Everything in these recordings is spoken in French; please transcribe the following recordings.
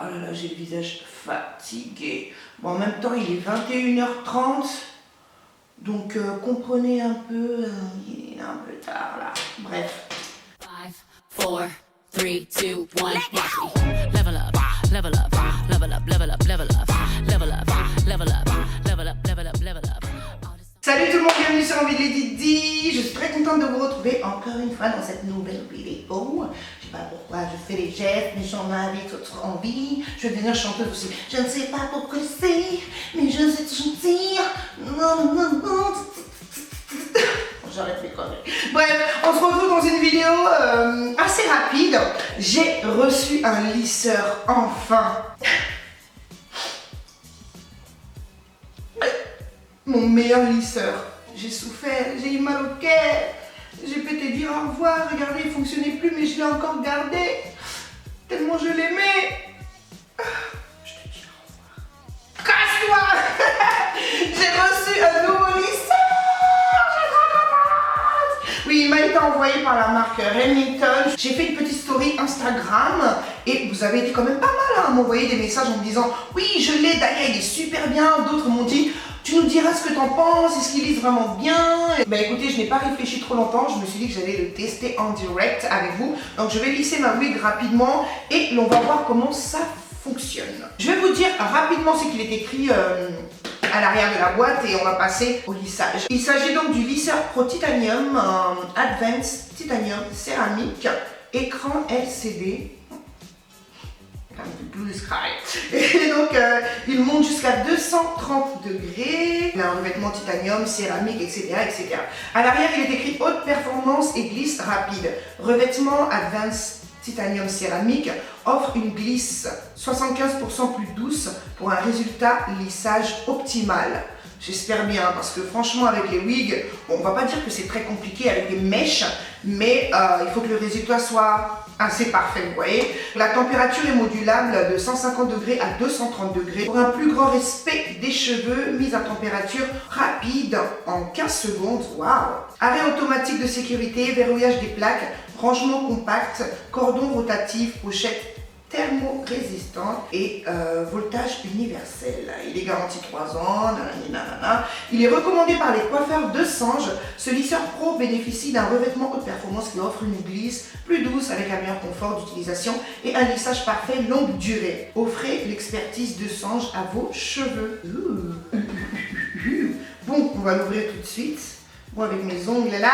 Oh là là, j'ai le visage fatigué. Bon, en même temps, il est 21h30. Donc, comprenez un peu, il est un peu tard là. Bref. 5, 4, 3, 2, 1, watch me. Level up, level up, level up, level up, level up, level up, level up, level up, level up, level up. Salut tout le monde, bienvenue sur Envie de Didi. Je suis très contente de vous retrouver encore une fois dans cette nouvelle vidéo. Je sais pas pourquoi je fais les gestes, mais j'en avais trop envie. Je vais devenir chanteuse aussi. Je ne sais pas pourquoi c'est, mais je sais chanter. Non, non, non. J'arrête mes conneries. Bref, on se retrouve dans une vidéo assez rapide. J'ai reçu un lisseur, enfin. Mon meilleur lisseur. J'ai souffert, j'ai eu mal au cœur. J'ai pété dire au revoir. Regardez, il ne fonctionnait plus, mais je l'ai encore gardé. Tellement je l'aimais. Je te dis au revoir. Casse-toi. J'ai reçu un nouveau lisseur. Oui, il m'a été envoyé par la marque Remington. J'ai fait une petite story Instagram et vous avez été quand même pas mal à m'envoyer des messages en me disant oui, je l'ai, d'ailleurs, il est super bien. D'autres m'ont dit tu nous diras ce que t'en penses, est-ce qu'il lisse vraiment bien? Ben écoutez, je n'ai pas réfléchi trop longtemps, je me suis dit que j'allais le tester en direct avec vous. Donc je vais lisser ma wig rapidement et on va voir comment ça fonctionne. Je vais vous dire rapidement ce qu'il est écrit à l'arrière de la boîte et on va passer au lissage. Il s'agit donc du lisseur Pro Titanium Advanced Titanium céramique, écran LCD. Blue Sky. Et donc il monte jusqu'à 230 degrés. Il a un revêtement titanium, céramique, etc., etc. À l'arrière, il est écrit haute performance et glisse rapide. Revêtement Advanced Titanium céramique offre une glisse 75% plus douce pour un résultat lissage optimal. J'espère bien, parce que franchement avec les wigs, on va pas dire que c'est très compliqué avec des mèches, mais il faut que le résultat soit assez parfait, vous voyez. La température est modulable de 150 degrés à 230 degrés pour un plus grand respect des cheveux, mise à température rapide en 15 secondes. Waouh! Arrêt automatique de sécurité, verrouillage des plaques, rangement compact, cordon rotatif, pochette thermo-résistante et voltage universel. Il est garanti 3 ans, nanana. Il est recommandé par les coiffeurs de Sange. Ce lisseur pro bénéficie d'un revêtement haute performance qui offre une glisse plus douce avec un meilleur confort d'utilisation et un lissage parfait longue durée. Offrez l'expertise de Sange à vos cheveux. Bon, on va l'ouvrir tout de suite. Bon, avec mes ongles là,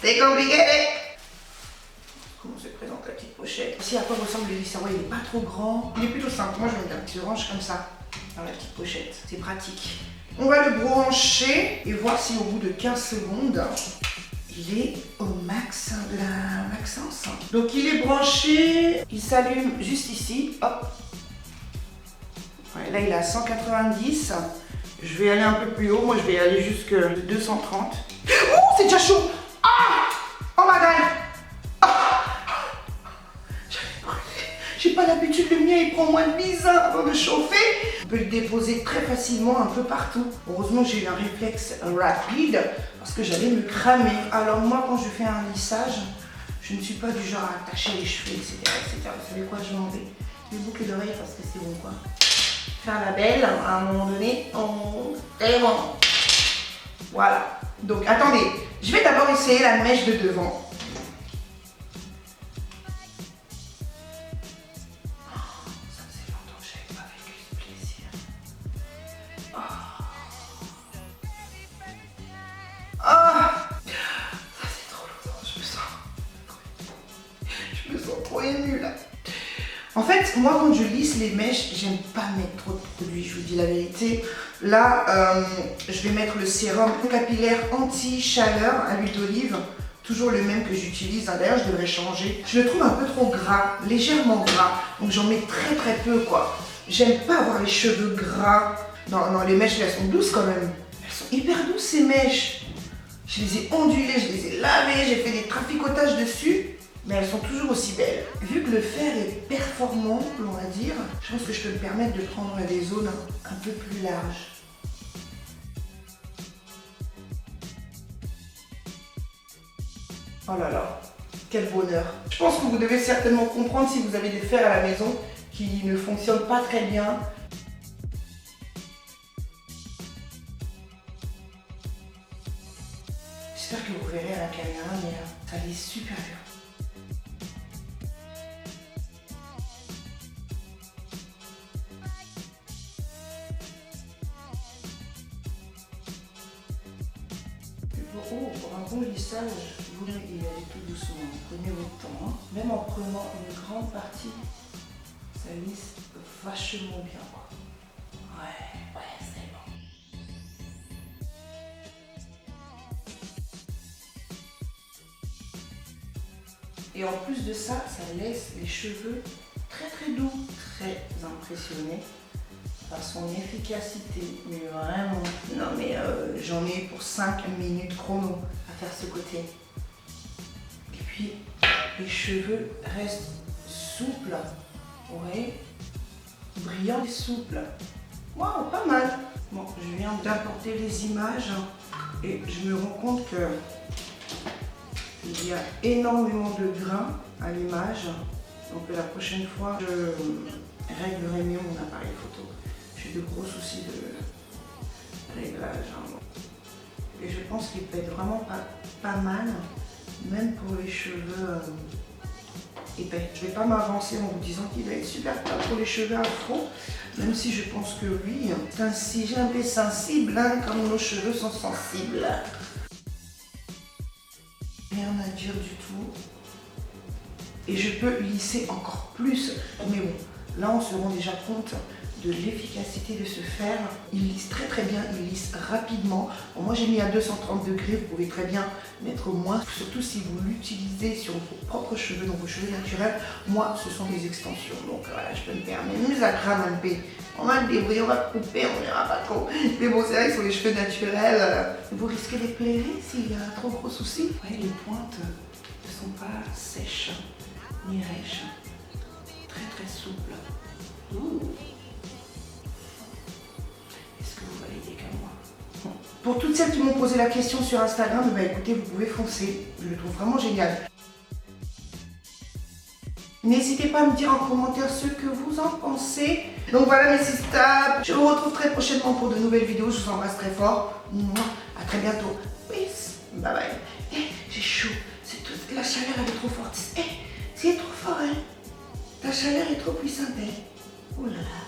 c'est compliqué. Comment se présente la petite pochette? Ici, à quoi ressemble le lisseur? Il n'est pas trop grand. Il est plutôt simple. Moi, je vais mettre un petit range comme ça dans la petite pochette. C'est pratique. On va le brancher et voir si au bout de 15 secondes, il est au max de la maxence. Donc, il est branché. Il s'allume juste ici. Hop. Ouais, là, il est à 190. Je vais aller un peu plus haut. Moi, je vais aller jusqu'à 230. Oh, c'est déjà chaud! Ah! Oh my god! J'ai pas l'habitude, le mien il prend moins de 10 ans avant de chauffer. On peut le déposer très facilement un peu partout. Heureusement j'ai eu un réflexe rapide parce que j'allais me cramer. Alors moi quand je fais un lissage, je ne suis pas du genre à attacher les cheveux, etc. etc. Vous savez quoi, je m'en vais. Les boucles d'oreilles parce que c'est bon quoi. Faire la belle, à un moment donné, c'est bon. Voilà. Donc attendez, je vais d'abord essayer la mèche de devant. En fait, moi quand je lisse les mèches, j'aime pas mettre trop de produits, je vous dis la vérité. Là, je vais mettre le sérum capillaire anti-chaleur à l'huile d'olive. Toujours le même que j'utilise, d'ailleurs je devrais changer. Je le trouve un peu trop gras, légèrement gras, donc j'en mets très très peu quoi. J'aime pas avoir les cheveux gras. Non, les mèches elles sont douces quand même. Elles sont hyper douces ces mèches. Je les ai ondulées, je les ai lavées, j'ai fait des traficotages dessus. Mais elles sont toujours aussi belles. Vu que le fer est performant, on va dire, je pense que je peux me permettre de prendre des zones un peu plus larges. Oh là là, quel bonheur. Je pense que vous devez certainement comprendre si vous avez des fers à la maison qui ne fonctionne pas très bien. J'espère que vous verrez à la caméra, mais ça lisse super bien. Pour un bon lissage, vous y allez tout doucement. Prenez votre temps. Hein. Même en prenant une grande partie, ça lisse vachement bien. Ouais, c'est bon. Et en plus de ça, ça laisse les cheveux très doux, très impressionnés par son efficacité. Mais vraiment, non mais j'en ai pour 5 minutes chrono à faire ce côté. Et puis les cheveux restent souples, ouais, brillants et souples. Waouh, pas mal. Bon, je viens d'importer les images et je me rends compte que il y a énormément de grains à l'image. Donc la prochaine fois, je réglerai mieux mon appareil photo. J'ai de gros soucis de réglage. Et je pense qu'il peut être vraiment pas mal, même pour les cheveux épais. Je ne vais pas m'avancer en vous disant qu'il va être super top pour les cheveux afro, même si je pense que oui, c'est un sujet un peu sensible, hein, comme nos cheveux sont sensibles. Rien à dire du tout. Et je peux lisser encore plus. Mais bon, là on se rend déjà compte de l'efficacité de ce fer. Il lisse très bien, il lisse rapidement. Bon, moi j'ai mis à 230 degrés, vous pouvez très bien mettre moins, surtout si vous l'utilisez sur vos propres cheveux, donc vos cheveux naturels. Moi ce sont des extensions, donc voilà, je peux me permettre. Nous à crame un peu. On va le débrouiller, on va couper, on n'ira pas trop. Mais bon, c'est vrai que sur les cheveux naturels, vous risquez d'éclairer s'il y a trop gros soucis. Vous voyez, les pointes ne sont pas sèches ni rêches. Très souples. Ouh. Est-ce que vous validez comme moi? Bon. Pour toutes celles qui m'ont posé la question sur Instagram, bah écoutez, vous pouvez foncer. Je le trouve vraiment génial. N'hésitez pas à me dire en commentaire ce que vous en pensez. Donc voilà mes sisters, je vous retrouve très prochainement pour de nouvelles vidéos. Je vous embrasse très fort. À très bientôt. Peace. Bye bye. J'ai chaud. La chaleur elle est trop forte. C'est trop fort, hein. Ta chaleur est trop puissante, hein. Oh là là.